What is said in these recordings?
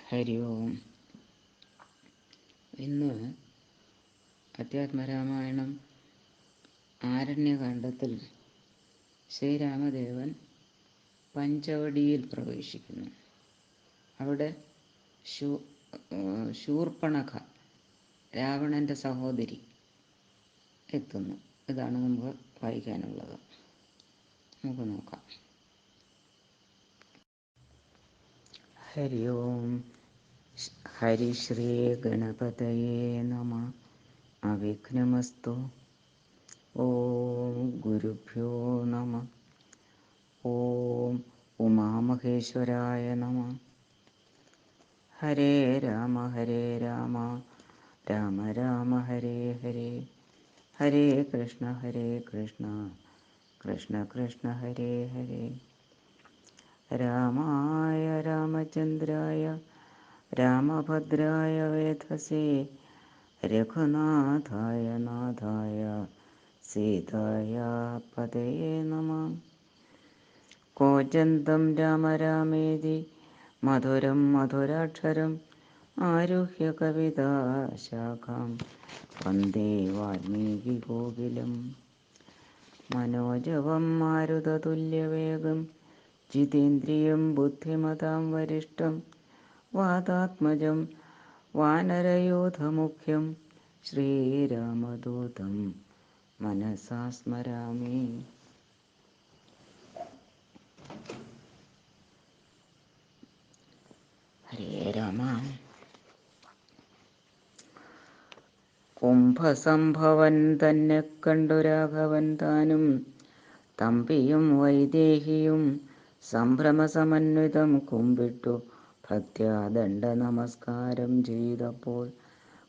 ഹരി ഓം. ഇന്ന് അധ്യാത്മരാമായണം ആരണ്യകാണ്ഡത്തിൽ ശ്രീരാമദേവൻ പഞ്ചവടിയിൽ പ്രവേശിക്കുന്നു. അവിടെ ശൂർപ്പണഖ, രാവണൻ്റെ സഹോദരി, എത്തുന്നു. ഇതാണ് നമുക്ക് വായിക്കാനുള്ളത്. നമുക്ക് നോക്കാം. ഹരി ഓം. ഹരിശ്രീ ഗണപതയേ നമഃ. അവിഘ്നമസ്തു. ഓം ഗുരുഭ്യോ നമഃ. ഓം ഉമാമഹേശ്വരായ നമഃ. ഹരേ രാമ ഹരേ രാമ രാമ രാമ ഹരേ ഹരേ, ഹരേ കൃഷ്ണ കൃഷ്ണ കൃഷ്ണ ഹരേ ഹരേ. രാമായ രാമചന്ദ്രായ രാമഭദ്രായ വേധസേ രഘുനാഥായ നാഥായ സീതായ പതയേ നമഃ. കോജന്തം രാമ രാമേതി മധുരം മധുരാക്ഷരം ആരുഹ്യ കവിതാശാഖാം വന്ദേ വാൽമീകികോകിലം. മനോജവം മാരുതതുല്യവേഗം ജിതേന്ദ്രിയം ബുദ്ധിമതാം വരിഷ്ഠം വാതാത്മജം വാനരയൂഥമുഖ്യം ശ്രീരാമദൂതം മനസാ സ്മരാമി. ഹരേ രാമ. കുംഭസംഭവൻ തന്നെ കണ്ടു രാഘവൻ താനും തമ്പിയും വൈദേഹിയും സംഭ്രമസമന്വിതം കുമ്പിട്ടു ഭക്ത്യാ ദണ്ഡ നമസ്കാരം ചെയ്തപ്പോൾ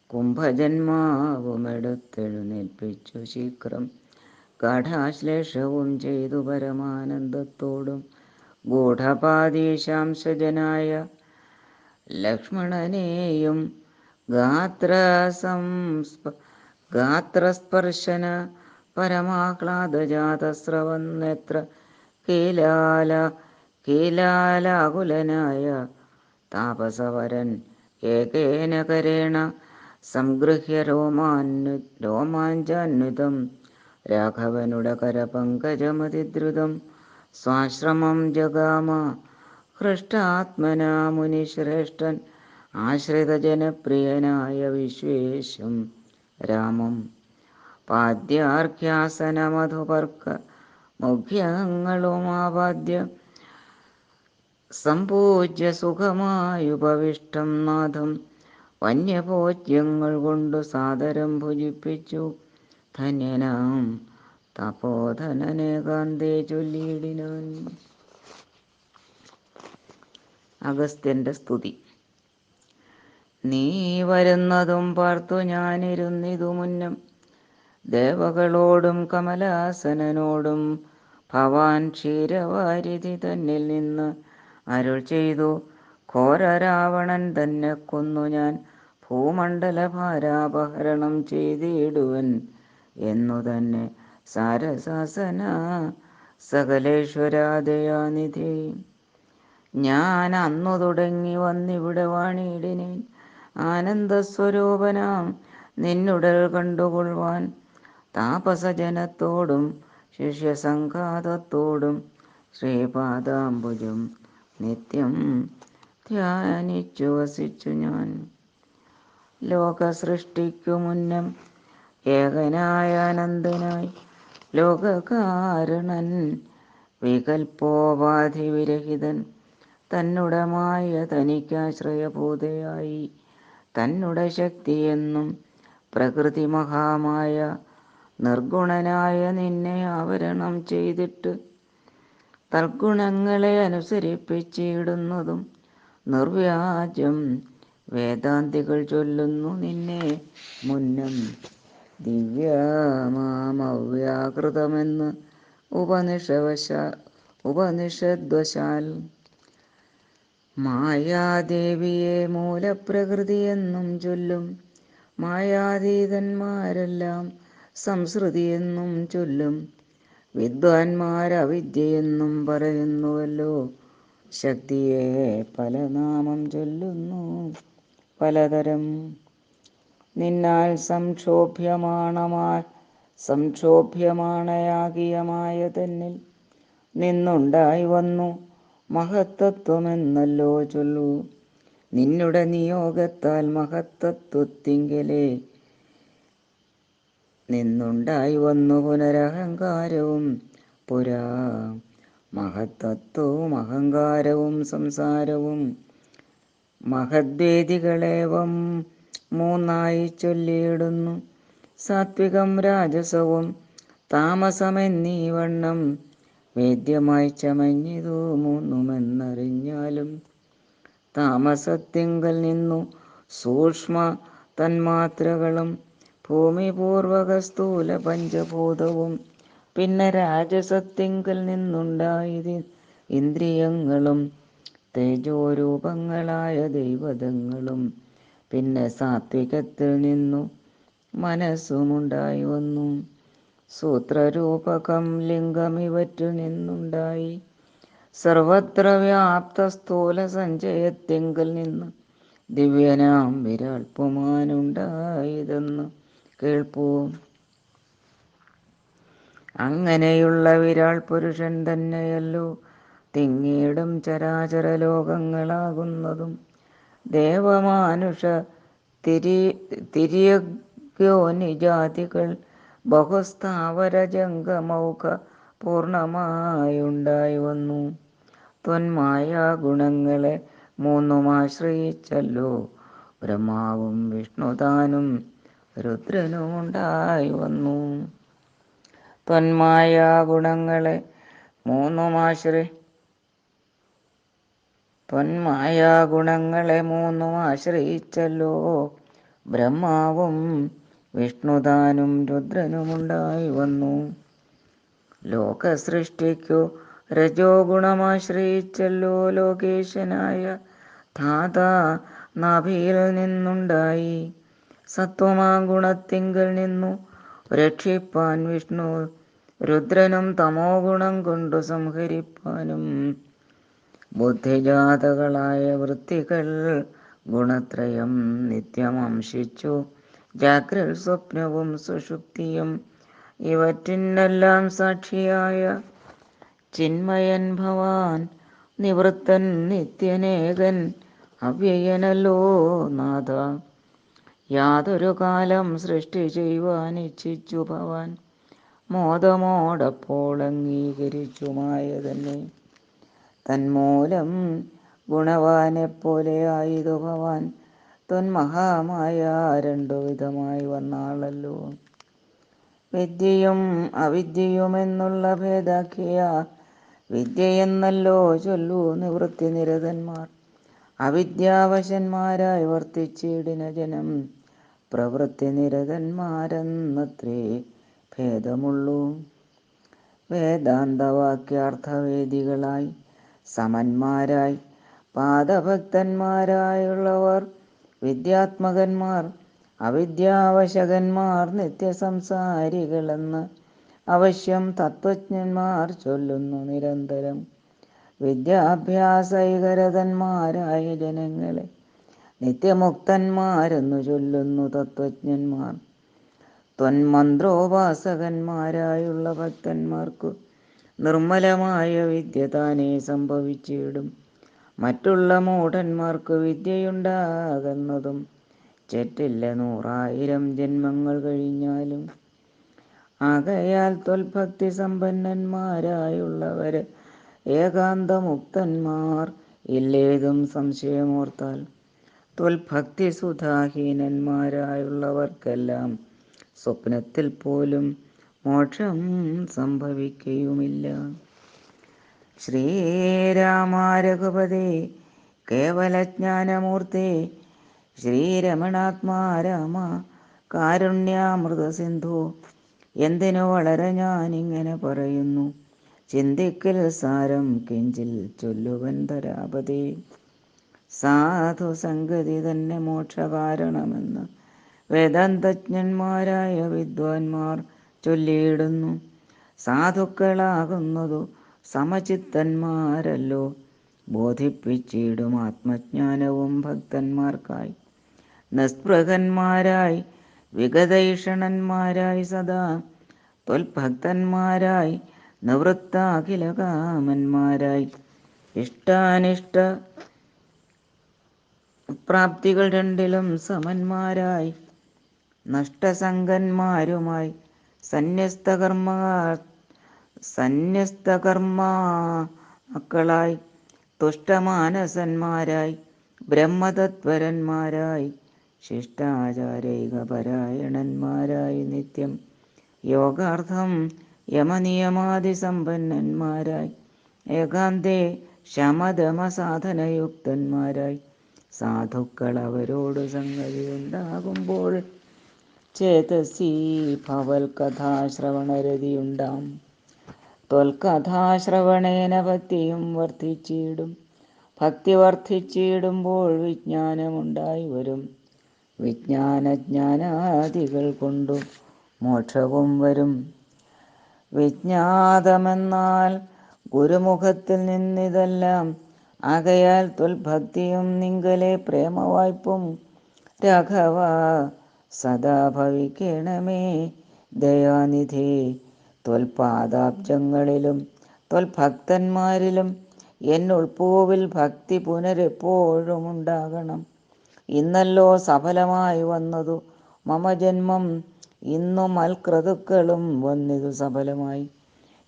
കുംഭജന്മാവുമെടുത്തെഴുന്നേൽപ്പിച്ചു ശീഘ്രം ഗാഠാശ്ലേഷവും ചെയ്തു പരമാനന്ദത്തോടും ഗൂഢപാദീശാംശജനായ ലക്ഷ്മണനെയും ഗാത്രസ്പർശന പരമാഹ്ലാദജാതസ്രവന്നേത്ര കീലാലാകുലനായ താപസവരൻ ഏകേന കരേണ സംഗൃഹ്യ രോമാഞ്ചാന്വിതം രാഘവനുടെ കരപങ്കജമതിദ്രുതം സ്വാശ്രമം ജഗാമ. ഹൃഷ്ടാത്മനാ മുനിശ്രേഷ്ഠൻ ആശ്രിതജനപ്രിയനായ വിശ്വേശം രാമം പാദ്യാർഘ്യാസനമധുപർക്ക മുഖ്യങ്ങളുമാപാദ്യ സമ്പൂജ്യ സുഖമായുപവിഷ്ടം നാഥം വന്യഭോജ്യങ്ങൾ കൊണ്ടു സാദരം ഭുജിപ്പിച്ചു ധന്യനാം തപോധനനേകാന്തേ ചൊല്ലിയിടിനാൻ. അഗസ്ത്യന്റെ സ്തുതി. നീ വരുന്നതും പാർത്തു ഞാനിരുന്നിതു മുന്നം ദേവകളോടും കമലാസനനോടും ഭവാൻ ക്ഷീരവാരിധി തന്നിൽ നിന്ന് അരുൾ ചെയ്തു ഘോരരാവണൻ തന്നെ കൊന്നു ഞാൻ ഭൂമണ്ഡലഭാരാപഹരണം ചെയ്തിടുവൻ എന്നു തന്നെ സാരസാസന സകലേശ്വരാദയാനിധി. ഞാൻ അന്നു തുടങ്ങി വന്നിവിടെ വാണിടിനേൻ ആനന്ദസ്വരൂപനാം നിന്നുടൽ കണ്ടുകൊള്ളുവാൻ താപസജനത്തോടും ശിഷ്യസംഘാതത്തോടും ശ്രീപാദാംബുജം നിത്യം ധ്യാനിച്ചു വസിച്ചു ഞാൻ. ലോകസൃഷ്ടിക്കു മുന്നം ഏകനായ അനന്തനായി ലോകകാരണൻ വികൽപ്പോപാധി വിരഹിതൻ തന്നുടമായ തനിക്കാശ്രയഭൂതയായി തന്നുടെ ശക്തിയെന്നും പ്രകൃതി മഹാമായ നിർഗുണനായ നിന്നെ ആവരണം ചെയ്തിട്ട് തൽഗുണങ്ങളെ അനുസരിപ്പിച്ചിടുന്നതും നിർവ്യാജം വേദാന്തികൾ ചൊല്ലുന്നു നിന്നെ മുന്നം ദിവ്യമാമവ്യാകൃതമെന്ന് ഉപനിഷദ്വശാൽ മായാദേവിയെ മൂലപ്രകൃതിയെന്നും ചൊല്ലും മായാതീതന്മാരെല്ലാം സംസൃതിയെന്നും ചൊല്ലും വിദ്വാൻമാരവിദ്യയെന്നും പറയുന്നുവല്ലോ ശക്തിയെ പല നാമം ചൊല്ലുന്നു പലതരം. നിന്നാൽ സംക്ഷോഭ്യമാണയാകിയ മായ തന്നിൽ നിന്നുണ്ടായി വന്നു മഹത്തത്വമെന്നല്ലോ ചൊല്ലൂ. നിന്നുടെ നിയോഗത്താൽ മഹത്തത്വത്തിങ്കലേ നിന്നുണ്ടായി വന്നു പുനരഹങ്കാരവും പുരാ. മഹത്തത്വവും അഹങ്കാരവും സംസാരവും മഹദ്വേദികളേവം മൂന്നായി ചൊല്ലിയിടുന്നു. സാത്വികം രാജസവും താമസമെന്നീ വണ്ണം വേദ്യമായി ചമഞ്ഞിതു മൂന്നുമെന്നറിഞ്ഞാലും. താമസത്തിങ്കൽ നിന്നു സൂക്ഷ്മ തന്മാത്രകളും ഭൂമിപൂർവക സ്ഥൂല പഞ്ചഭൂതവും പിന്നെ രാജസത്തിങ്കൽ നിന്നുണ്ടായത് ഇന്ദ്രിയങ്ങളും തേജോരൂപങ്ങളായ ദൈവതങ്ങളും പിന്നെ സാത്വികത്തിൽ നിന്നു മനസ്സുമുണ്ടായി വന്നു. സൂത്രരൂപകം ലിംഗമിവറ്റിൽ നിന്നുണ്ടായി സർവത്ര വ്യാപ്ത സ്ഥൂല സഞ്ചയത്തിങ്കൽ നിന്ന് ദിവ്യനാം വിരാൾ പുമാനുണ്ടായതെന്ന് കേൾപ്പൂ. അങ്ങനെയുള്ള വിരാൾ പുരുഷൻ തന്നെയല്ലോ തിങ്ങീടും ചരാചര ലോകങ്ങളാകുന്നതും. ദേവമാനുഷ തിര്യഗ്യോനിജാതികൾ ബഹുസ്ഥാവര ജംഗമൗക പൂർണ്ണമായുണ്ടായി വന്നു. ത്വന്മായാ ഗുണങ്ങളെ മൂന്നുമാശ്രയിച്ചല്ലോ ബ്രഹ്മാവും വിഷ്ണുതാനും രുദ്രനുമുണ്ടായി വന്നു. ത്വന്മായാ ഗുണങ്ങളെ മൂന്നുമാശ്രയിച്ചല്ലോ ബ്രഹ്മാവും വിഷ്ണുതാനും രുദ്രനുമുണ്ടായി വന്നു. ലോകസൃഷ്ടിക്കു രജോ ഗുണമാശ്രയിച്ചല്ലോ ലോകേശനായ ധാതാ നാഭിയിൽ നിന്നുണ്ടായി. സത്വമാ ഗുണത്തിങ്കൽ നിന്നു രക്ഷിപ്പാൻ വിഷ്ണു രുദ്രനും തമോ ഗുണം കൊണ്ടു സംഹരിപ്പാനും ബുദ്ധിജാതകളായ വൃത്തികൾ ഗുണത്രയം നിത്യമംശിച്ചു ജാഗ്രൽ സ്വപ്നവും സുഷുപ്തിയും ഇവറ്റിനെല്ലാം സാക്ഷിയായ ചിന്മയൻ ഭവാൻ നിവൃത്തൻ നിത്യനേകൻ അവ്യയനല്ലോ നാഥ. യാതൊരു കാലം സൃഷ്ടി ചെയ്യുവാൻ ഇച്ഛിച്ചു ഭവാൻ മോദമോടപ്പോൾ അംഗീകരിച്ചുമായ തന്നെ. തന്മൂലം ഗുണവാനെപ്പോലെ ആയതു ഭവാൻ ത്വന്മഹാമായ രണ്ടു വിധമായി വന്നാളല്ലോ. വിദ്യയും അവിദ്യയുമെന്നുള്ള ഭേദാഖ്യ വിദ്യയെന്നല്ലോ ചൊല്ലൂ നിവൃത്തി നിരതന്മാർ. അവിദ്യാവശന്മാരായി വർത്തിച്ചിടിന ജനം പ്രവൃത്തി നിരതന്മാരെന്നത്രേ ഭേദമുള്ളൂ. വേദാന്തവാക്യാർത്ഥവേദികളായി സമന്മാരായി പാദഭക്തന്മാരായുള്ളവർ വിദ്യാത്മകന്മാർ. അവിദ്യാവശകന്മാർ നിത്യസംസാരികളെന്ന് അവശ്യം തത്വജ്ഞന്മാർ ചൊല്ലുന്നു നിരന്തരം. വിദ്യാഭ്യാസൈകരതന്മാരായ ജനങ്ങളെ നിത്യമുക്തന്മാരെന്നു ചൊല്ലുന്നു തത്വജ്ഞന്മാർ. ത്വന്മന്ത്രോപാസകന്മാരായുള്ള ഭക്തന്മാർക്കു നിർമ്മലമായ വിദ്യ താനേ സംഭവിച്ചിടും. മറ്റുള്ള മൂഢന്മാർക്കു വിദ്യയുണ്ടാകുന്നതും ചെറ്റില്ല 100,000 ജന്മങ്ങൾ കഴിഞ്ഞാലും. ആകയാൽ ത്വൽഭക്തി സമ്പന്നന്മാരായുള്ളവര് ഏകാന്തമുക്തന്മാർ ഇല്ലേതും സംശയമോർത്താൽ. ത്വൽഭക്തി സുധാഹീനന്മാരായുള്ളവർക്കെല്ലാം സ്വപ്നത്തിൽ പോലും മോക്ഷം സംഭവിക്കുകയുമില്ല. ശ്രീരാമ രഘുപതി കേവലജ്ഞാനമൂർത്തി ശ്രീരമണാത്മാ രാമ കാരുണ്യാമൃത സിന്ധു. എന്തിനു വളരെ ഞാനിങ്ങനെ പറയുന്നു ചിന്തിക്കൽ സാരം കിഞ്ചിൽ ചൊല്ലുവൻ ധരാപതി. സാധു സംഗതി തന്നെ മോക്ഷകാരണമെന്ന് വേദാന്തജ്ഞന്മാരായ വിദ്വാൻമാർ ചൊല്ലിയിടുന്നു. സാധുക്കളാകുന്നതു സമചിത്തന്മാരല്ലോ ബോധിപ്പിച്ചിടും ആത്മജ്ഞാനവും ഭക്തന്മാർക്കായി. നിസ്പൃഹന്മാരായി വിഗതൈഷണന്മാരായി സദാ ത്വൽഭക്തന്മാരായി നിവൃത്താഖിലകാമന്മാരായി ഇഷ്ടാനിഷ്ട പ്രാപ്തികൾ രണ്ടിലും സമന്മാരായി നഷ്ടസംഗന്മാരുമായി സന്യസ്തകർമാക്കളായി തുഷ്ടമാനസന്മാരായി ബ്രഹ്മതത്പരന്മാരായി ശിഷ്ടാചാരൈകപരായണന്മാരായി നിത്യം യോഗാർത്ഥം യമനിയമാദിസമ്പന്നന്മാരായി ഏകാന്തേ ശമദമസാധനയുക്തന്മാരായി സാധുക്കൾ അവരോട് സംഗതിയുണ്ടാകുമ്പോൾ ചേതസി ഭവൽ കഥാശ്രവണരതിയുണ്ടാം. ത്വൽകഥാശ്രവണേന ഭക്തിയും വർദ്ധിച്ചിടും. ഭക്തി വർദ്ധിച്ചിടുമ്പോൾ വിജ്ഞാനമുണ്ടായി വരും. വിജ്ഞാനജ്ഞാനാദികൾ കൊണ്ടു മോക്ഷവും വരും. വിജ്ഞാതമെന്നാൽ ഗുരുമുഖത്തിൽ നിന്നിതെല്ലാം ആകയാൽ ത്വൽഭക്തിയും നിങ്കലെ പ്രേമവായ്പും രാഘവ സദാ ഭവിക്കണമേ ദയാനിധി. ത്വൽപാദാബ്ജങ്ങളിലും ത്വൽഭക്തന്മാരിലും എന്നുൾപ്പൂവിൽ ഭക്തി പുനരെപ്പോഴും ഉണ്ടാകണം. ഇന്നല്ലോ സഫലമായി വന്നതു മമ ജന്മം, ഇന്നു മൽക്രതുക്കളും വന്നിതു സഫലമായി.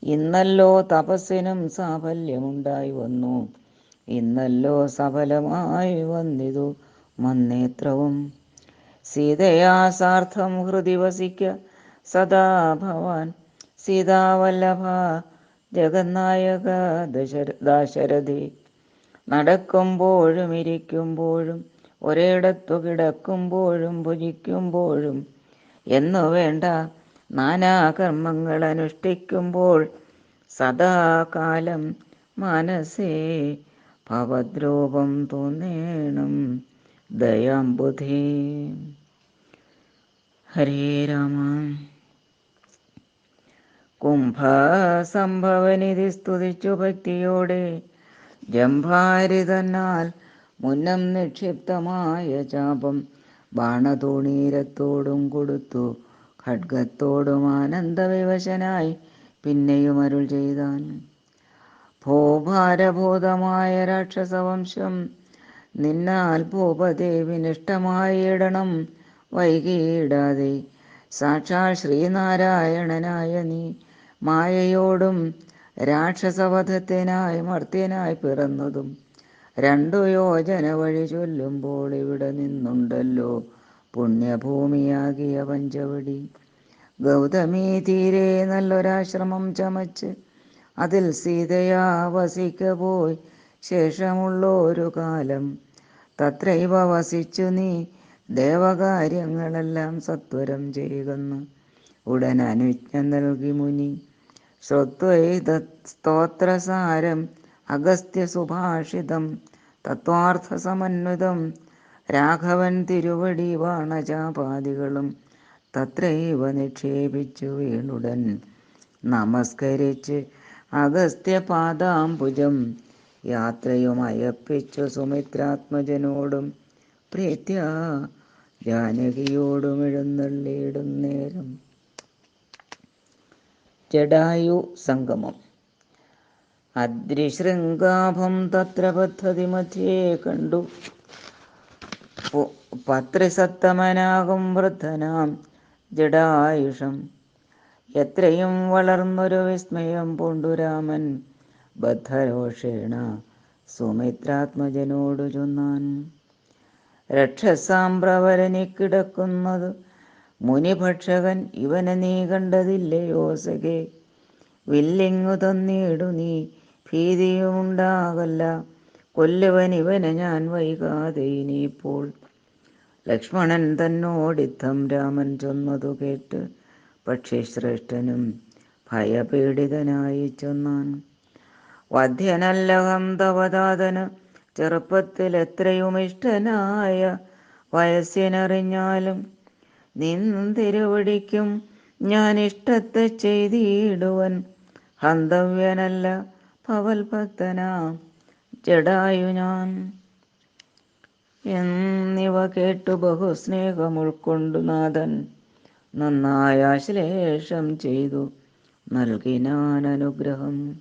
ഇന്നല്ലോ തപസ്സിനും സാഫല്യമുണ്ടായി വന്നു, ഇന്നല്ലോ സഫലമായി വന്നിതു മന്നേത്രവും. സീതയാ സാർത്ഥം ഹൃദി വസിക്ക സദാ ഭവാൻ, സീതാവല്ലഭ ജഗന്നായക ദാശരഥി. നടക്കുമ്പോഴും ഇരിക്കുമ്പോഴും ഒരിടത്തു കിടക്കുമ്പോഴും ഭുജിക്കുമ്പോഴും എന്നു വേണ്ട നാനാകർമ്മങ്ങൾ അനുഷ്ഠിക്കുമ്പോൾ സദാകാലം മനസ്സേ ഭവദ്രൂപം തോന്നേണം ദയാംബുധി. ഹരേ രാമ. കുംഭസംഭവനിധി സ്തുതിച്ചു ഭക്തിയോടെ ജംഭാരിതന്നാൽ മുന്നം നിക്ഷിപ്തമായ ചാപം ബാണതൂണീരത്തോടും കൊടുത്തു ഖഡ്ഗത്തോടും ആനന്ദവിവശനായി പിന്നെയും അരുൾ ചെയ്താൻ. ഭൂഭാരഭൂതമായ രാക്ഷസവംശം നിന്നാൽ ഭൂപദേവിനിഷ്ടമായിടണം വൈകിയിടാതെ. സാക്ഷാൽ ശ്രീനാരായണനായ നീ മായയോടും രാക്ഷസവധത്തിനായി മർത്യനായി പിറന്നതും 2 യോജന വഴി ചൊല്ലുമ്പോൾ ഇവിടെ നിന്നുണ്ടല്ലോ പുണ്യഭൂമിയാകിയ പഞ്ചവടി. ഗൗതമീ തീരെ നല്ലൊരാശ്രമം ചമച്ച് അതിൽ സീതയാ വസിക്ക പോയി ശേഷമുള്ളൊരു കാലം തത്രൈവ വസിച്ചു നീ ദേവകാര്യങ്ങളെല്ലാം സത്വരം ചെയ്യുകന്ന് ഉടൻ അനുജ്ഞ നൽകി മുനി. ശ്രുത്വൈതസ്തോത്രസാരം അഗസ്ത്യ സുഭാഷിതം തത്വാർത്ഥസമന്വിതം രാഘവൻ തിരുവടി ബാണചാപാദികളും തത്രൈവ നിക്ഷേപിച്ചു വീണുടൻ നമസ്കരിച്ച് അഗസ്ത്യപാദാംബുജം യാത്രയും അയപ്പിച്ചു സുമിത്രാത്മജനോടും പ്രീത്യ ജാനകിയോടും എഴുന്നള്ളിയിടും നേരം. ജടായു സംഗമം. അദ്രിശൃംഗാഭം തത്ര പദ്ധതി മധ്യേ കണ്ടു പത്രിസത്തമനാകും വൃദ്ധനാം ജടായുഷം. എത്രയും വളർന്നൊരു വിസ്മയം പൂണ്ടുരാമൻ ബദ്ധരോഷേണ സുമിത്രാത്മജനോടു ചൊന്നാൻ. രക്ഷസാം പ്രവരനിക്കിടക്കുന്നത് മുനിഭക്ഷകൻ ഇവനെ നീ കണ്ടതില്ലയോ സഖേ. വില്ലിങ്ങു തന്നിടു നീ ഭീതിയുമുണ്ടാകല്ല, കൊല്ലുവൻ ഇവനെ ഞാൻ വൈകാതെ ഇനിയിപ്പോൾ. ലക്ഷ്മണൻ തന്നോടിത്തം രാമൻ ചൊന്നതു കേട്ട് പക്ഷിശ്രേഷ്ഠനും ഭയപീഡിതനായി ചൊന്നാൻ. വധ്യനല്ലഹം തവതാതന് ചെറുപ്പത്തിൽ എത്രയും ഇഷ്ടനായ വയസ്സിനറിഞ്ഞാലും നിന്തിരുവടിക്കും ഞാൻ ഇഷ്ടത്തെ ചെയ്തിടുവൻ. ഹന്തവ്യനല്ല ഭവൽ ഭക്തനാ ജടായു ഞാൻ എന്നിവ കേട്ടു ബഹുസ്നേഹം ഉൾക്കൊണ്ടു നാഥൻ നന്നായ ആശ്ലേഷം ചെയ്തു നൽകിനാൻ അനുഗ്രഹം.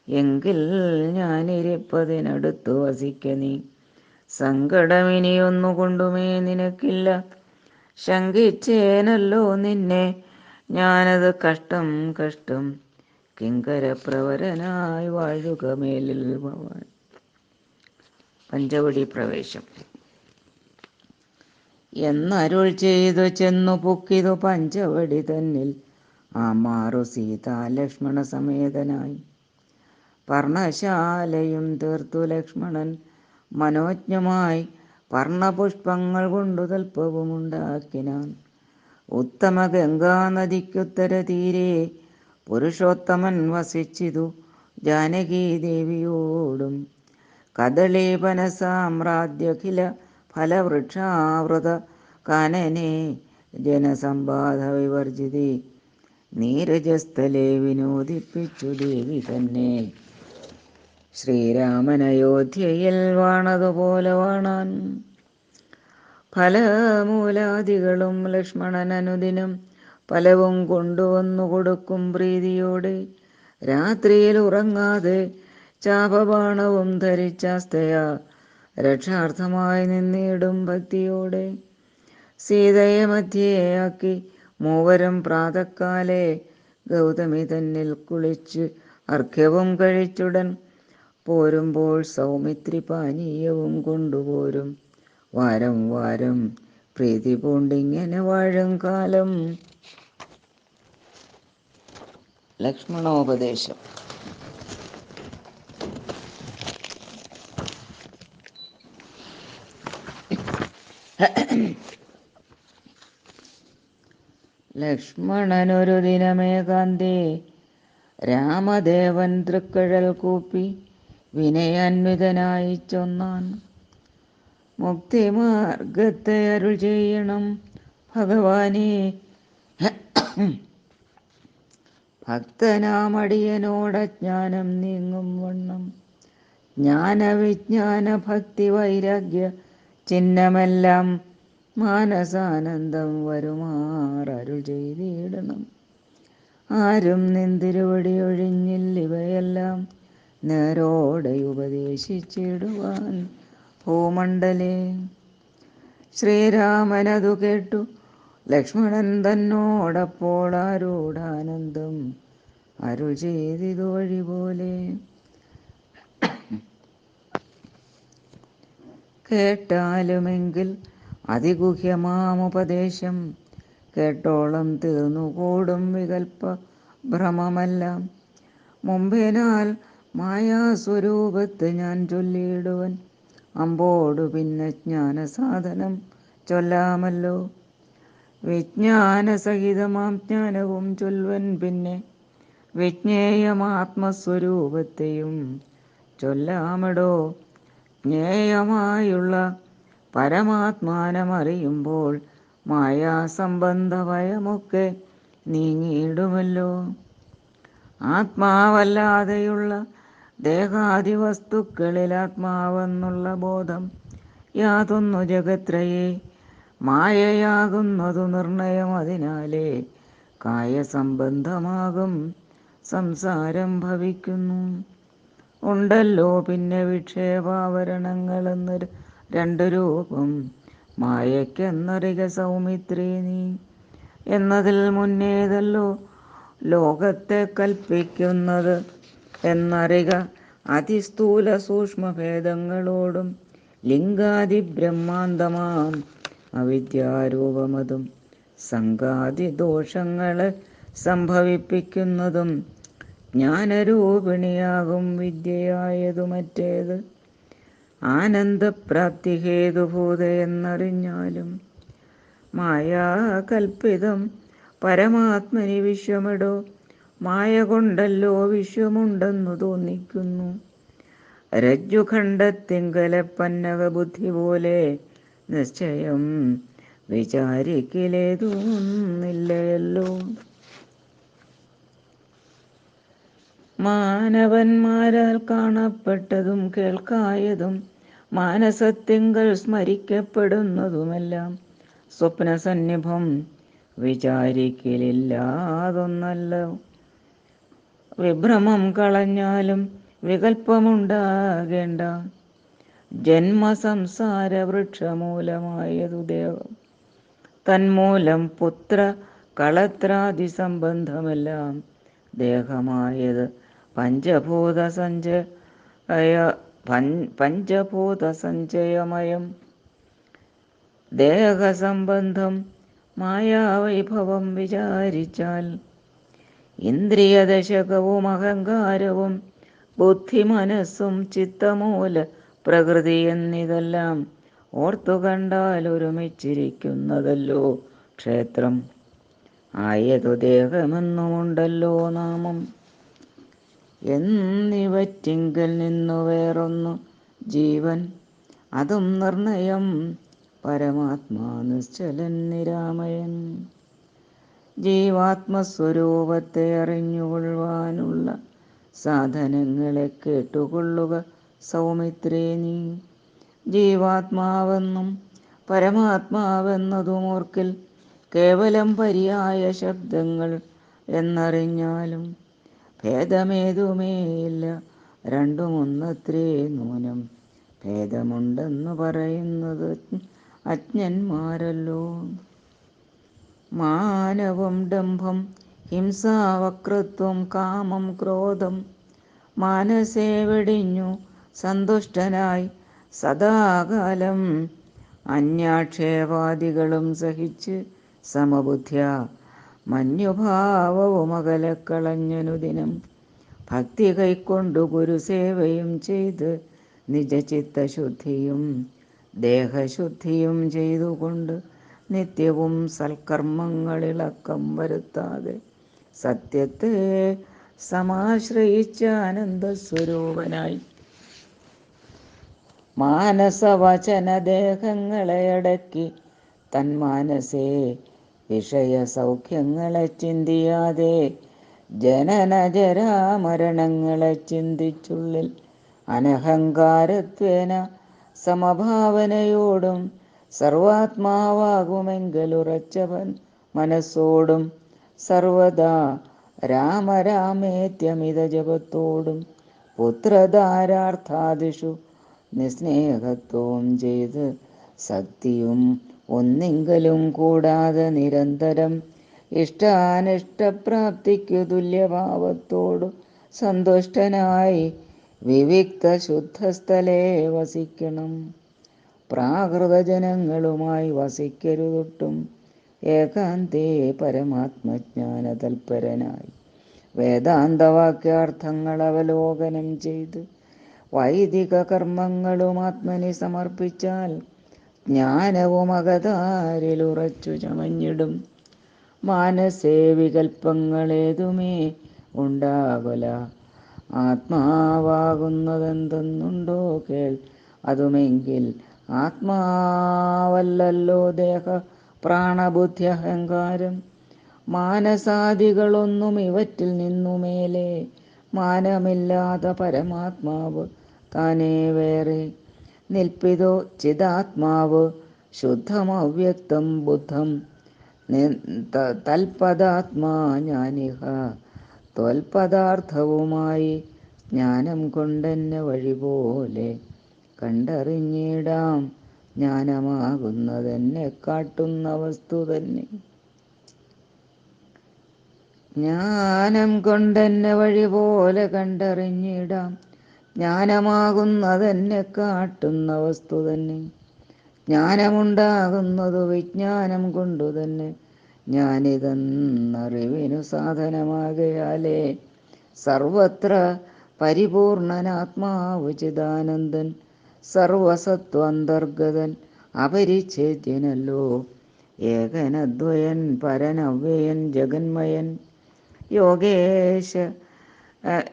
എങ്കിൽ ഞാനിരിപ്പതിനടുത്തു വസിക്ക നീ, സങ്കടമിനിയൊന്നുകൊണ്ടുമേ നിനക്കില്ല. ശങ്കിച്ചേനല്ലോ നിന്നെ ഞാനത് കഷ്ടം കഷ്ടം, കിങ്കരപ്രവരനായി വാഴുക മേലിൽ ഭവാൻ. പഞ്ചവടി പ്രവേശം. എന്നരുൾ ചെയ്തു ചെന്നു പൊക്കിതു പഞ്ചവടി തന്നിൽ ആമാറു സീതാ ലക്ഷ്മണ സമേതനായി. പർണശാലയും തീർത്തു ലക്ഷ്മണൻ മനോജ്ഞമായി, പർണപുഷ്പങ്ങൾ കൊണ്ടു തൽപ്പവുമുണ്ടാക്കിനാൻ. ഉത്തമ ഗംഗാനദിക്കുത്തര തീരെ പുരുഷോത്തമൻ വസിച്ചിതു ജാനകീ ദേവിയോടും. കദളീപന സാമ്രാജ്യഖില ഫലവൃക്ഷാവൃത കാനനെ ജനസമ്പാദ വിവർജിതേ, നീരജസ്ഥലെ വിനോദിപ്പിച്ചു ദേവി തന്നെ. ശ്രീരാമനയോധ്യയിൽ വാണതുപോലെ വാണാൻ. ഫലമൂലാദികളും ലക്ഷ്മണൻ അനുദിനം പലവും കൊണ്ടുവന്നു കൊടുക്കും പ്രീതിയോടെ. രാത്രിയിൽ ഉറങ്ങാതെ ചാപബാണവും ധരിച്ചാസ്തയാ രക്ഷാർത്ഥമായി നിന്നിടും ഭക്തിയോടെ. സീതയെ മധ്യേയാക്കി മൂവരും പ്രാതക്കാലെ ഗൗതമി തന്നിൽ കുളിച്ച് അർഘ്യവും കഴിച്ചുടൻ പോരുമ്പോൾ സൗമിത്രി പാനീയവും കൊണ്ടുപോരും. വാരം വാരം പ്രീതി പൂണ്ടിങ്ങനെ വാഴും കാലം. ലക്ഷ്മണോപദേശം. ലക്ഷ്മണനൊരു ദിനമേകാന്തേ രാമദേവൻ തൃക്കഴൽ കൂപ്പി വിനയാന്വിതനായി ചൊന്നാൻ. മുക്തിമാർഗത്തെ അരുൾ ചെയ്യണം ഭഗവാനെ, ഭക്തനാമടിയനോടജ്ഞാനം നീങ്ങും വണ്ണം. ജ്ഞാനവിജ്ഞാന ഭക്തി വൈരാഗ്യ ചിഹ്നമെല്ലാം മാനസാനന്ദം വരുമാറരുൾ ചെയ്തിടണം. ആരും നിന്തിരുവടി ഒഴിഞ്ഞില്ലിവയെല്ലാം നേരോടെ ഉപദേശിച്ചിടുവാൻ ഭൂമണ്ഡലേ. ശ്രീരാമനതു കേട്ടു ലക്ഷ്മണൻ തന്നോടപ്പോൾ ആരൂഢാനന്ദം അരുൾ ചെയ്തിതു വഴി പോലെ. കേട്ടാലുമെങ്കിൽ അതിഗുഹ്യമാമുപദേശം, കേട്ടോളം തീർന്നുകൂടും വികൽപ്പ ഭ്രമമെല്ലാം. മുമ്പിനാൽ മായാസ്വരൂപത്ത് ഞാൻ ചൊല്ലിയിടുവൻ, അമ്പോടു പിന്നെ ജ്ഞാനസാധനം ചൊല്ലാമല്ലോ. വിജ്ഞാനസഹിതമാം ജ്ഞാനവും ചൊൽവൻ പിന്നെ, വിജ്ഞേയമാത്മസ്വരൂപത്തെയും ചൊല്ലാമടോ. ജ്ഞേയമായുള്ള പരമാത്മാനമറിയുമ്പോൾ മായാസംബന്ധഭയമൊക്കെ നീങ്ങിയിടുമല്ലോ. ആത്മാവല്ലാതെയുള്ള ദേഹാദിവസ്തുക്കളിൽ ആത്മാവെന്നുള്ള ബോധം യാതൊന്നു ജഗത്രയേ മായയാകുന്നതു നിർണയം. അതിനാലേ കായസംബന്ധമാകും സംസാരം ഭവിക്കുന്നു. ഉണ്ടല്ലോ പിന്നെ വിക്ഷേപാവരണങ്ങളെന്ന് രണ്ടു രൂപം, മായയ്ക്കെന്നറിക സൗമിത്രി നീ. എന്നതിൽ മുന്നേതല്ലോ ലോകത്തെ കൽപ്പിക്കുന്നത് എന്നറിക. അതിസ്ഥൂല സൂക്ഷ്മഭേദങ്ങളോടും ലിംഗാദിബ്രഹ്മാന്തമാം അവിദ്യാരൂപമതും സംഘാതിദോഷങ്ങളെ സംഭവിപ്പിക്കുന്നതും ജ്ഞാനരൂപിണിയാകും വിദ്യയായതു മറ്റേത്. ആനന്ദപ്രാപ്തി ഹേതുഭൂതയെന്നറിഞ്ഞാലും മായാകൽപ്പിതം പരമാത്മനി വിശ്വമെടോ. മായ കൊണ്ടല്ലോ വിശ്വമുണ്ടെന്നു തോന്നിക്കുന്നു. രജ്ജുഖണ്ഡത്തിങ്കലെ പന്നകബുദ്ധി പോലെ നിശ്ചയം വിചാരിക്കിലേതുന്നില്ലയല്ലോ. മാനവന്മാരാൽ കാണപ്പെട്ടതും കേൾക്കായതും മാനസത്തിങ്കൽ സ്മരിക്കപ്പെടുന്നതുമെല്ലാം സ്വപ്നസന്നിഭം വിചാരിക്കലില്ലാതൊന്നല്ല. വിഭ്രമം കളഞ്ഞാലും വികൽപ്പമുണ്ടാകേണ്ട. ജന്മസംസാര വൃക്ഷമൂലമായതു ദേഹം, തന്മൂലം പുത്ര കളത്രാദി സംബന്ധമെല്ലാം ദേഹമായത് പഞ്ചഭൂത സഞ്ചയമയം. ദേഹസംബന്ധം മായാവൈഭവം വിചാരിച്ചാൽ ഇന്ദ്രിയദശകവും അഹങ്കാരവും ബുദ്ധി മനസ്സും ചിത്തമൂല പ്രകൃതി എന്നിതെല്ലാം ഓർത്തു കണ്ടാൽ ഒരുമിച്ചിരിക്കുന്നതല്ലോ ക്ഷേത്രം. ആയതു ദേഹമെന്നുമുണ്ടല്ലോ നാമം. എന്നിവറ്റിങ്കൽ നിന്നു വേറൊന്നു ജീവൻ, അതും നിർണയം പരമാത്മാ നിശ്ചലൻ നിരാമയൻ. ജീവാത്മസ്വരൂപത്തെ അറിഞ്ഞുകൊള്ളുവാനുള്ള സാധനങ്ങളെ കേട്ടുകൊള്ളുക സൗമിത്രേ നീ. ജീവാത്മാവെന്നും പരമാത്മാവെന്നതും ഓർക്കിൽ കേവലം പര്യായ ശബ്ദങ്ങൾ എന്നറിഞ്ഞാലും ഭേദമേതുമേയില്ല, രണ്ടുമൊന്നത്രേ നൂനം. ഭേദമുണ്ടെന്നു പറയുന്നത് അജ്ഞന്മാരല്ലോ. മാനവം ഡംഭം ഹിംസാ വക്രത്വം കാമം ക്രോധം മാനസേ വെടിഞ്ഞു സന്തുഷ്ടനായി സദാകാലം അന്യാക്ഷേപാദികളും സഹിച്ച് സമബുദ്ധ്യാ മന്യുഭാവവും അകലക്കളഞ്ഞനുദിനം ഭക്തി കൈക്കൊണ്ടു ഗുരുസേവയും ചെയ്ത് നിജചിത്തശുദ്ധിയും ദേഹശുദ്ധിയും ചെയ്തുകൊണ്ട് നിത്യവും സൽക്കർമ്മങ്ങളിളക്കം വരുത്താതെ സത്യത്തെ സമാശ്രയിച്ച ആനന്ദസ്വരൂപനായി മാനസവചനദേഹങ്ങളെ അടക്കി തന്മാനസേ വിഷയസൗഖ്യങ്ങളെ ചിന്തിയാതെ ജനനജരാമരണങ്ങളെ ചിന്തിച്ചുള്ളിൽ അനഹങ്കാരത്വേന സമഭാവനയോടും സർവാത്മാവാകുമെങ്കിലുറച്ചവൻ മനസ്സോടും സർവദാ രാമരാമേത്യമിത ജപത്തോടും പുത്രധാരാർത്ഥാദിഷു നിസ്നേഹത്വവും ചെയ്ത് സക്തിയും ഒന്നിങ്കലും കൂടാതെ നിരന്തരം ഇഷ്ടാനിഷ്ടപ്രാപ്തിക്കു തുല്യഭാവത്തോടു സന്തുഷ്ടനായി വിവിക്ത ശുദ്ധസ്ഥലേ വസിക്കണം. പ്രാകൃതജനങ്ങളുമായി വസിക്കരുതൊട്ടും. ഏകാന്തേ പരമാത്മജ്ഞാന തൽപരനായി വേദാന്തവാക്യാർത്ഥങ്ങൾ അവലോകനം ചെയ്ത് വൈദിക കർമ്മങ്ങളും ആത്മനി സമർപ്പിച്ചാൽ ജ്ഞാനവും അകതാരിലുറച്ചു ചമഞ്ഞിടും. മാനസേ വികൽപ്പങ്ങളേതുമേ ഉണ്ടാകുല. ആത്മാവാകുന്നതെന്തെന്നുണ്ടോ കേൾ, അതുമെങ്കിൽ ആത്മാവല്ലല്ലോ ദേഹ പ്രാണബുദ്ധി അഹങ്കാരം. മാനസാദികളൊന്നും ഇവറ്റിൽ നിന്നുമേലെ മാനമില്ലാത്ത പരമാത്മാവ് താനേ വേറെ നിൽപ്പിതോ ചിദാത്മാവ് ശുദ്ധമവ്യക്തം ബുദ്ധം തൽപദാത്മാ ഞാനിഹ ത്വൽപദാർത്ഥവുമായി ജ്ഞാനം കൊണ്ടെന്നെ വഴിപോലെ കണ്ടറിഞ്ഞിടാം. ജ്ഞാനമാകുന്നതെന്നെ കാട്ടുന്ന വസ്തു തന്നെ. ജ്ഞാനം കൊണ്ടെന്നെ വഴിപോലെ കണ്ടറിഞ്ഞിടാം. ജ്ഞാനമാകുന്നതെന്നെ കാട്ടുന്ന വസ്തു തന്നെ. ജ്ഞാനമുണ്ടാകുന്നതു വിജ്ഞാനം കൊണ്ടു തന്നെ. ഞാനിതെന്നറിവിനു സാധനമാകയാലേ സർവത്ര പരിപൂർണനാത്മാവ് ചിദാനന്ദൻ സർവസത്വാന്തർഗതൻ അപരിച്ഛേദ്യനല്ലോ. ഏകനദ്വയൻ പരനവ്യയൻ ജഗന്മയൻ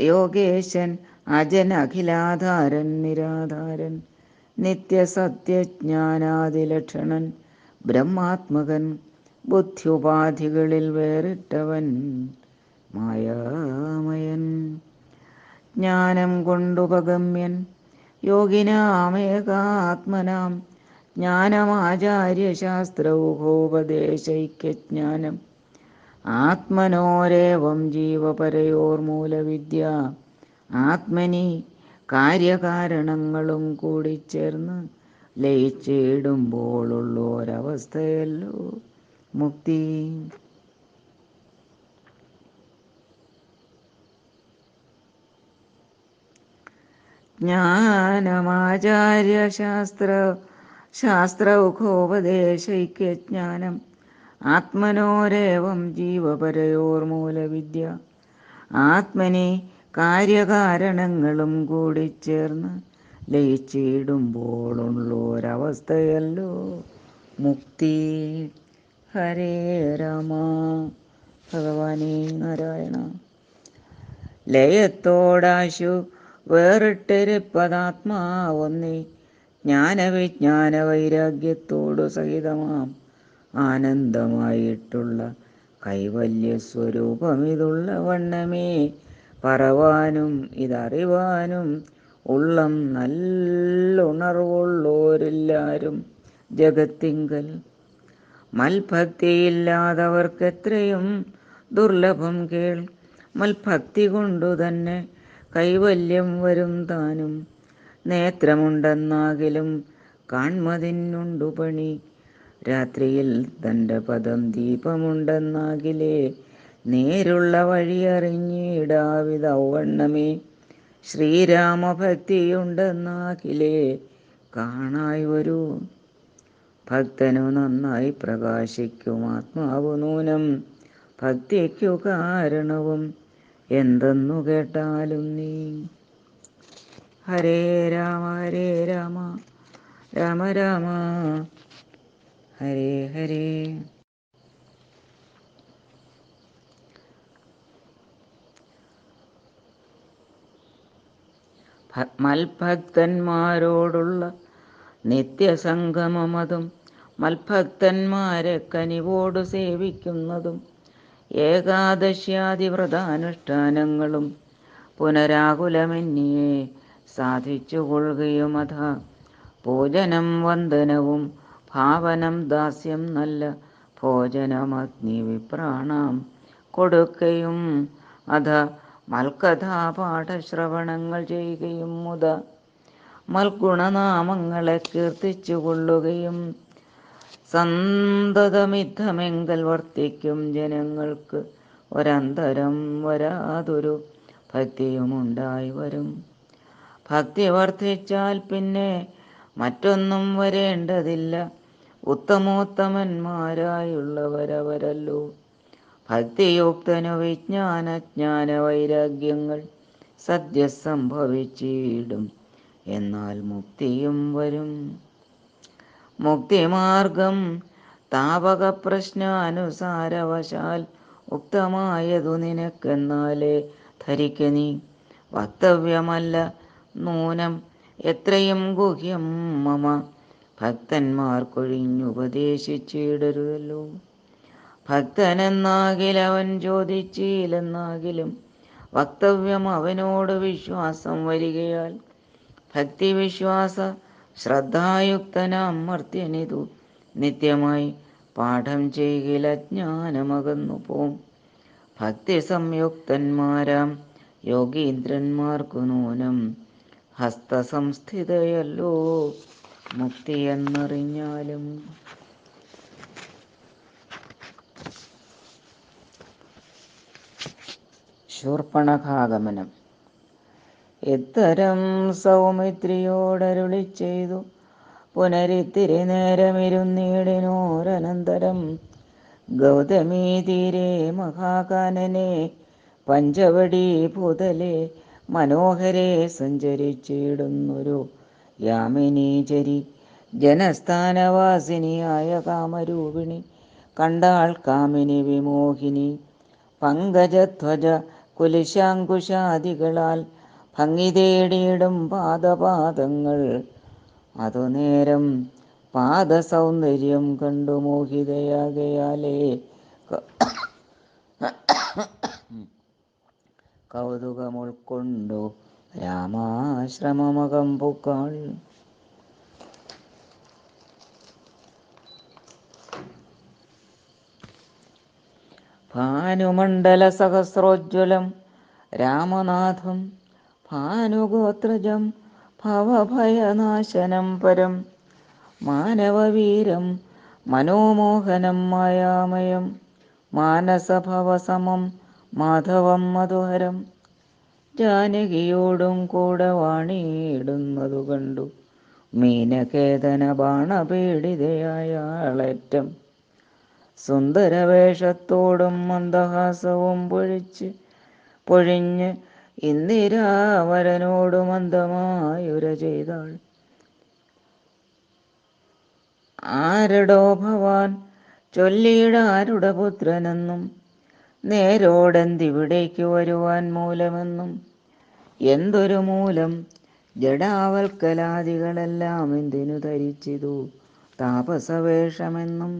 യോഗേശൻ അജൻ അഖിലാധാരൻ നിരാധാരൻ നിത്യസത്യജ്ഞാനാദിലക്ഷണൻ ബ്രഹ്മാത്മകൻ ബുദ്ധ്യുപാധികളിൽ വേറിട്ടവൻ മായാമയൻ. ജ്ഞാനം കൊണ്ടുപഗമ്യൻ യോഗിനാമേകാത്മനാം ജ്ഞാനമാചാര്യശാസ്ത്രൗഘോപദേശൈക്യജ്ഞാനം ആത്മനോരേവം ജീവപരയോർമൂലവിദ്യ ആത്മനി കാര്യകാരണങ്ങളും കൂടിച്ചേർന്ന് ലയിച്ചിടുമ്പോഴുള്ളൊരവസ്ഥയല്ലോ മുക്തി. ജ്ഞാനമാചാര്യശാസ്ത്രൗഘോപദേശൈക്യജ്ഞാനം ആത്മനോരേവം ജീവപരയോർമൂലവിദ്യ ആത്മനി കാര്യകാരണങ്ങളും കൂടിച്ചേർന്ന് ലയിച്ചിടുമ്പോഴുള്ളൊരവസ്ഥയല്ലോ മുക്തി. ഹരേ രാമ. ഭഗവാനേ നാരായണ. ലയത്തോടാശു വേറിട്ടിരിപ്പതാത്മാവൊന്നേ ജ്ഞാനവിജ്ഞാന വൈരാഗ്യത്തോടു സഹിതമാം ആനന്ദമായിട്ടുള്ള കൈവല്യസ്വരൂപമിതുള്ള വണ്ണമേ പറവാനും ഇതറിവാനും ഉള്ളം നല്ലുണർവുള്ളോരെല്ലാരും ജഗത്തിങ്കൽ. മൽഭക്തിയില്ലാത്തവർക്കെത്രയും ദുർലഭം കേൾ. മൽഭക്തി കൊണ്ടു തന്നെ കൈവല്യം വരും താനും. നേത്രമുണ്ടെന്നാകിലും കാൺമതിനുണ്ടു പണി. രാത്രിയിൽ തൻ്റെ പദം ദീപമുണ്ടെന്നാകിലേ നേരുള്ള വഴിയറിഞ്ഞിടാവിധൗവണ്ണമേ. ശ്രീരാമഭക്തിയുണ്ടെന്നാകിലേ കാണായി വരൂ. ഭക്തനു നന്നായി പ്രകാശിക്കും ആത്മാവു നൂനം. ഭക്തിക്കു കാരണവും എന്തെന്നു കേട്ടാലും നീ. ഹരേ രാമ ഹരേ രാമ രാമ രാമ ഹരേ ഹരേ. മൽഭക്തന്മാരോടുള്ള നിത്യസംഗമമതും മൽഭക്തന്മാരെ കനിവോടു സേവിക്കുന്നതും ഏകാദശ്യാദിവ്രതാനുഷ്ഠാനങ്ങളും പുനരാകുലമെന്നിയെ സാധിച്ചു കൊള്ളുകയുമഥ. പൂജനം വന്ദനവും ഭാവനം ദാസ്യം നല്ല ഭോജനമഗ്നി വിപ്രാണാം കൊടുക്കയും അധ മൽക്കഥാപാഠശ്രവണങ്ങൾ ചെയ്യുകയും മുത മൽഗുണനാമങ്ങളെ കീർത്തിച്ചു കൊള്ളുകയും സന്തതമിദ്ധമെങ്കൽ വർത്തിക്കും ജനങ്ങൾക്ക് ഒരന്തരം വരാതൊരു ഭക്തിയുമുണ്ടായി വരും. ഭക്തി വർദ്ധിച്ചാൽ പിന്നെ മറ്റൊന്നും വരേണ്ടതില്ല. ഉത്തമോത്തമന്മാരായുള്ളവരവരല്ലോ. ഭക്തിയുക്തനു വിജ്ഞാനജ്ഞാന വൈരാഗ്യങ്ങൾ സദ്യ സംഭവിച്ചിടും. എന്നാൽ മുക്തിയും വരും. മുക്തിമാർഗം താപകപ്രശ്നാനുസാരവശാൽ ഉക്തമായതു നിനക്കെന്നാലേ ധരിക്ക നീ. വക്തവ്യമല്ല നൂനം എത്രയും ഗുഹ്യം മമ. ഭക്തന്മാർക്കൊഴിഞ്ഞുപദേശിച്ചിടരുതല്ലോ. ഭക്തനെന്നാകിലവൻ ചോദിച്ചില്ലെന്നാകിലും വക്തവ്യം അവനോട് വിശ്വാസം വരികയാൽ ഭക്തിവിശ്വാസ ശ്രദ്ധായുക്തനാം മർത്യനിതു നിത്യമായി പാഠം ചെയ്കില ജ്ഞാനമകന്നു പോം. ഭക്തി സംയുക്തന്മാരാം യോഗീന്ദ്രന്മാർക്കു നൂനം ഹസ്തസംസ്ഥിതയല്ലോ മുക്തിയെന്നറിഞ്ഞാലും. ശൂർപ്പണഖാഗമനം. ഇത്തരം സൗമിത്രിയോടരുളി ചെയ്തു പുനരിത്തിരി നേരമിരുന്നീടിനോരനന്തരം ഗൗതമീ തീരെ മഹാകാനനെ പഞ്ചവടീ ഭൂതലെ മനോഹരെ സഞ്ചരിച്ചിടുന്നൊരു യാമിനീചരി ജനസ്ഥാനവാസിനിയായ കാമരൂപിണി കണ്ടാൾ കാമിനി വിമോഹിനി. പങ്കജധ്വജ കുലിശാങ്കുശാദികളാൽ ഭംഗി തേടിയിടും പാദപാദങ്ങൾ. അതുനേരം പാദസൗന്ദര്യം കണ്ടു മോഹിതയാകയാലേ കൗതുകമുൾക്കൊണ്ടു രാമാശ്രമമകം പുക്കാൾ. ഭാനുമണ്ഡല സഹസ്രോജ്വലം രാമനാഥം ഭാനുഗോത്രജം ഭവഭയനാശനം പരം മാനവവീരം മനോമോഹനം മായാമയം മാനസഭവസമം മാധവം മധുഹരം. ജാനകിയോടും കൂടെ വാണിയിടുന്നതു കണ്ടു മീനകേതന ബാണപീഡിതയായാളേറ്റം സുന്ദരവേഷത്തോടും മന്ദഹാസവും പൊഴിഞ്ഞ് ഇന്ദിരാവരനോടു മന്ദമായുര ചെയ്താൾ. ആരടോ ഭവാൻ, ചൊല്ലിയിടാരുടെ പുത്രനെന്നും നേരോടെന്തിവിടേക്കു വരുവാൻ മൂലമെന്നും. എന്തൊരു മൂലം, ജഡാവൽക്കലാദികളെല്ലാം എന്തിനു ധരിച്ചിതു താപസവേഷമെന്നും.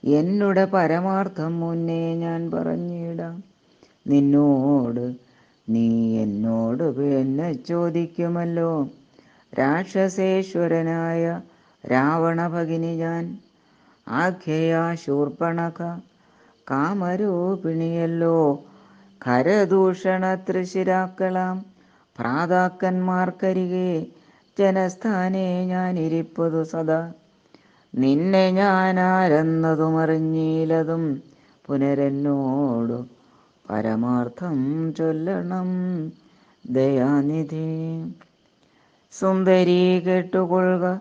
എന്നുടെ പരമാർത്ഥം മുന്നേ ഞാൻ പറഞ്ഞിടാം നിന്നോട്. നീ എന്നോട് പിന്നെ ചോദിക്കുമല്ലോ. രാക്ഷസേശ്വരനായ രാവണഭഗിനി ഞാൻ, ആഖ്യയാ ശൂർപ്പണഖ കാമരൂപിണിയല്ലോ. ഖരദൂഷണ തൃശിരാക്കളാം ഭ്രാതാക്കന്മാർക്കരികെ ജനസ്ഥാനെ ഞാനിരിപ്പതു സദാ. നിന്നെ ഞാനാരെന്നതും അറിഞ്ഞീലതും പുനരെന്നോടു പരമാർത്ഥം ചൊല്ലണം ദയാനിധി. സുന്ദരീ കേട്ടുകൊള്ളുക,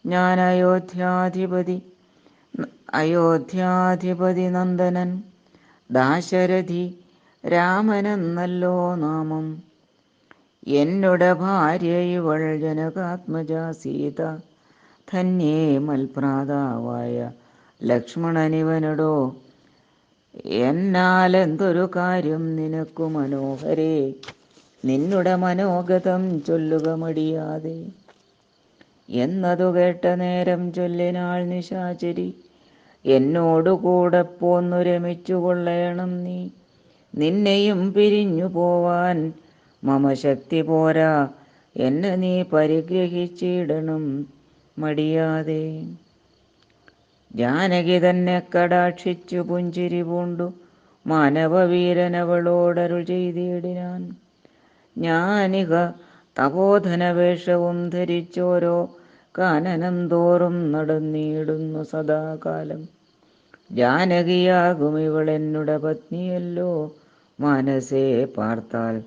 ഞാൻ അയോധ്യാധിപതി നന്ദനൻ ദാശരഥി രാമനെന്നല്ലോ നാമം. എന്നുടെ ഭാര്യ ഇവൾ ജനകാത്മജ സീത. ധന്യേ മൽഭ്രാതാവായ ലക്ഷ്മണനിവനടോ. എന്നാലെന്തൊരു കാര്യം നിനക്കു മനോഹരേ, നിന്നുടെ മനോഗതം ചൊല്ലുക മടിയാതെ. എന്നതു കേട്ട നേരം ചൊല്ലിനാൾ നിശാചരി, എന്നോടുകൂടെ പോന്നു രമിച്ചു കൊള്ളേണം നീ. നിന്നെയും പിരിഞ്ഞു പോവാൻ മമ ശക്തി പോരാ, എന്നെ നീ പരിഗ്രഹിച്ചിടണം മടിയാതെ. ജാനകി തന്നെ കടാക്ഷിച്ചു പുഞ്ചിരി പൂണ്ടു മാനവവീരനവളോടരുൾ ചെയ്തിടിനാൻ. ഞാനിക തപോധനവേഷവും ധരിച്ചോരോ കാനനം തോറും നടന്നിടുന്നു സദാകാലം. ജാനകിയാകും ഇവളെന്നുടെ പത്നിയല്ലോ. മനസ്സേ പാർത്താൽ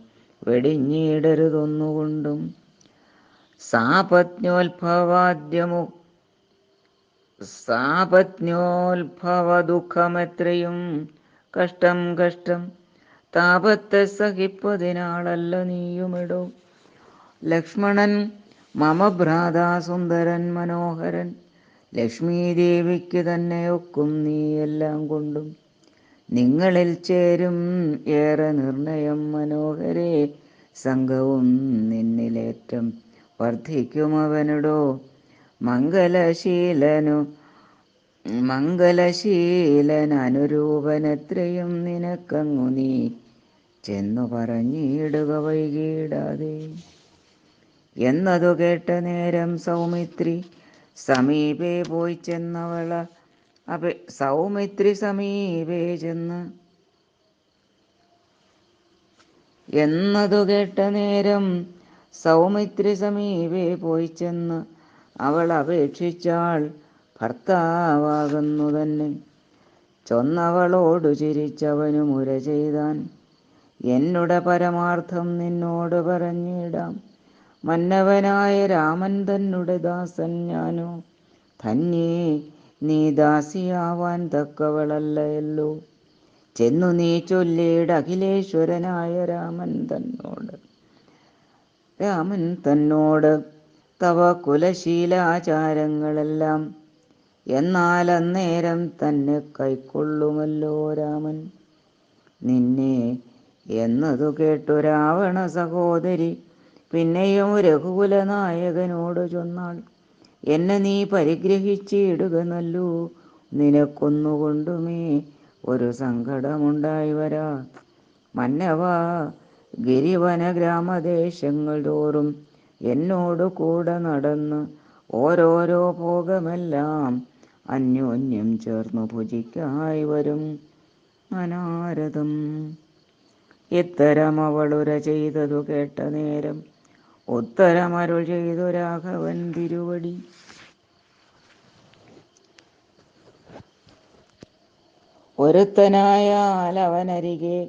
വെടിഞ്ഞിടരുതൊന്നുകൊണ്ടും. സാപത്ന്യോത്ഭവ ദുഃഖമെത്രയും കഷ്ടം കഷ്ടം. താപത്തെ സഹിപ്പതിനാളല്ല നീയുമിടോ. ലക്ഷ്മണൻ മമ ഭ്രാതാ സുന്ദരൻ മനോഹരൻ. ലക്ഷ്മീദേവിക്ക് തന്നെ ഒക്കും നീ എല്ലാം കൊണ്ടും. നിങ്ങളിൽ ചേരും ഏറെ നിർണയം മനോഹരേ, സംഘവും നിന്നിലേറ്റം വർദ്ധിക്കുമവനുടോ. മംഗലശീലനനുരൂപനെത്രയും നിനക്കങ്ങു നീ ചെന്നു പറഞ്ഞിടുക വൈകിടാതെ. എന്നതു കേട്ട നേരം സൗമിത്രി സമീപേ പോയി ചെന്നവള എന്നതു കേട്ട നേരം സൗമിത്രി സമീപേ പോയി ചെന്ന് അവൾ അപേക്ഷിച്ചാൾ ഭർത്താവാകുന്നു തന്നെ. ചൊന്നവളോടു ചിരിച്ചവനു മുര ചെയ്താൻ, എന്നുടെ പരമാർത്ഥം നിന്നോട് പറഞ്ഞിടാം. മന്നവനായ രാമൻ തന്നുടെ ദാസൻ ഞാനോ. ധന്യേ, നീ ദാസിയാവാൻ തക്കവളല്ലയല്ലോ. ചെന്നു നീ ചൊല്ലിയിട അഖിലേശ്വരനായ രാമൻ തന്നോട് തവ കുലശീലാചാരങ്ങളെല്ലാം. എന്നാൽ അന്നേരം തന്നെ കൈക്കൊള്ളുമല്ലോ രാമൻ നിന്നെ. എന്നതു കേട്ടു രാവണ സഹോദരി പിന്നെയും രഘുകുലനായകനോട് ചൊന്നാൾ, എന്നെ നീ പരിഗ്രഹിച്ചിടുക നല്ലു. നിനക്കൊന്നുകൊണ്ടുമേ ഒരു സങ്കടമുണ്ടായി വരാ. മന്നവാ, ഗിരിവന ഗ്രാമദേശങ്ങൾ തോറും എന്നോടു കൂടെ നടന്ന് ഓരോരോ ഭോഗമെല്ലാം അന്യോന്യം ചേർന്നു ഭുജിക്കായി വരും അനാരതം. ഇത്തരം അവളുര ചെയ്തതു കേട്ട നേരം ഉത്തരമരുൾ ചെയ്തു രാഘവൻ തിരുവടി. ഒരുത്തനായാൽ അവനരികെ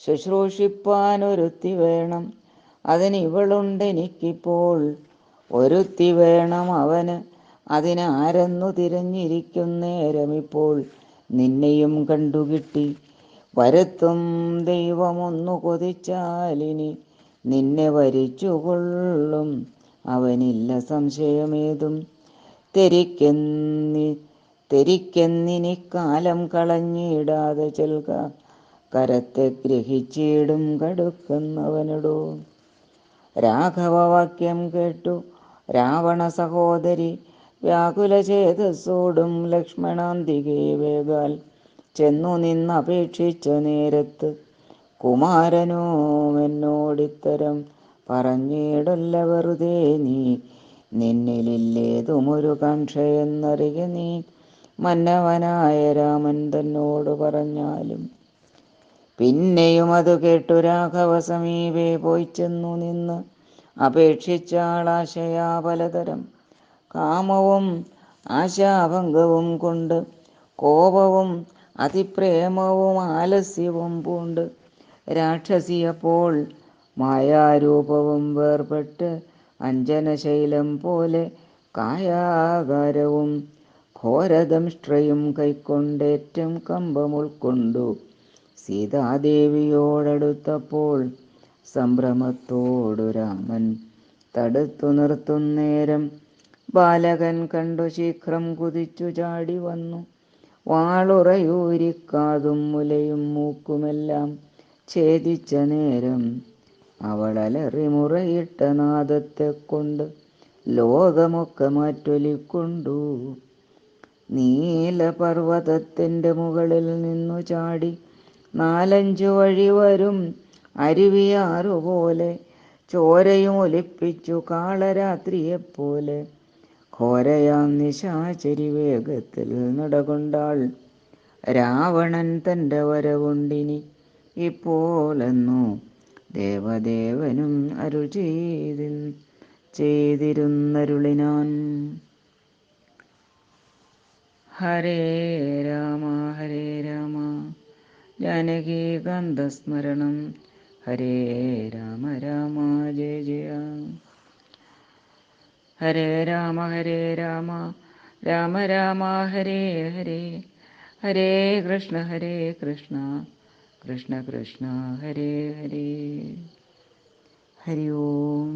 ശുശ്രൂഷിപ്പാനൊരുത്തി വേണം, അതിനിവളുണ്ടെനിക്കിപ്പോൾ. ഒരുത്തി വേണം അവന്, അതിനാരെന്നു തിരഞ്ഞിരിക്കുന്നേരമിപ്പോൾ നിന്നെയും കണ്ടുകിട്ടി. വരുത്തും ദൈവമൊന്നു കൊതിച്ചാലിനി നിന്നെ വരിച്ചുകൊള്ളും, അവനില്ല സംശയമേതും. തെരിക്കെന്നിനിക്കാലം കളഞ്ഞിടാതെ ചെൽക, കരത്തെ ഗ്രഹിച്ചിടും കടുക്കുന്നവനടോ. രാഘവവാക്യം കേട്ടു രാവണ സഹോദരി വ്യാകുലചേതസ്സോടും ലക്ഷ്മണാന്തികെ വേഗാൽ ചെന്നു നിന്നപേക്ഷിച്ച നേരത്ത്, കുമാരനോമെന്നോടിത്തരം പറഞ്ഞിടല്ല വെറുതെ നീ. നിന്നിലില്ലേതുമൊരു കാംക്ഷയെന്നറിയ നീ, മന്നവനായ രാമൻ തന്നോട് പറഞ്ഞാലും. പിന്നെയും അത് കേട്ടു രാഘവ സമീപേ പോയി ചെന്നു നിന്ന് അപേക്ഷിച്ചാളാശയാ പലതരം. കാമവും ആശാഭംഗവും കൊണ്ട് കോപവും അതിപ്രേമവും ആലസ്യവും പൂണ്ട് രാക്ഷസിയപ്പോൾ മായാരൂപവും വേർപെട്ട് അഞ്ജനശൈലം പോലെ കായാകാരവും ഘോരദംഷ്ട്രയും കൈക്കൊണ്ടേറ്റം കമ്പം ഉൾക്കൊണ്ടു സീതാദേവിയോടടുത്തപ്പോൾ സംഭ്രമത്തോടു രാമൻ തടുത്തു നിർത്തുന്നേരം ബാലകൻ കണ്ടു ശീഘ്രം കുതിച്ചു ചാടി വന്നു. വാളുറയൂരിക്കാതും മുലയും മൂക്കുമെല്ലാം ഛേദിച്ച നേരം അവളലറി മുറയിട്ട നാദത്തെ കൊണ്ട് ലോകമൊക്കെ മാറ്റൊലിക്കൊണ്ടു. നീലപർവ്വതത്തിൻ്റെ മുകളിൽ നിന്നു ചാടി 4-5 വഴി വരും അരുവിയാറുപോലെ ചോരയും ഒലിപ്പിച്ചു കാളരാത്രിയെപ്പോലെ ഘോരയാം നിശാചരി വേഗത്തിൽ നടകൊണ്ടാൾ. രാവണൻ തൻ്റെ വരവുണ്ടിനി ഇപ്പോലെന്നു ദേവദേവനും അരുൾ ചെയ്തിരുന്നരുളിനാൻ. ഹരേ രാമ ഹരേ രാമ ജാനകീകാന്തസ്മരണം. ഹരേ രാമ രാമ ജയ ജയ. ഹരേ രാമ രാമ രാമ ഹരേ ഹരേ. ഹരേ കൃഷ്ണ കൃഷ്ണ കൃഷ്ണ ഹരേ ഹരേ. ഹരി ഓം.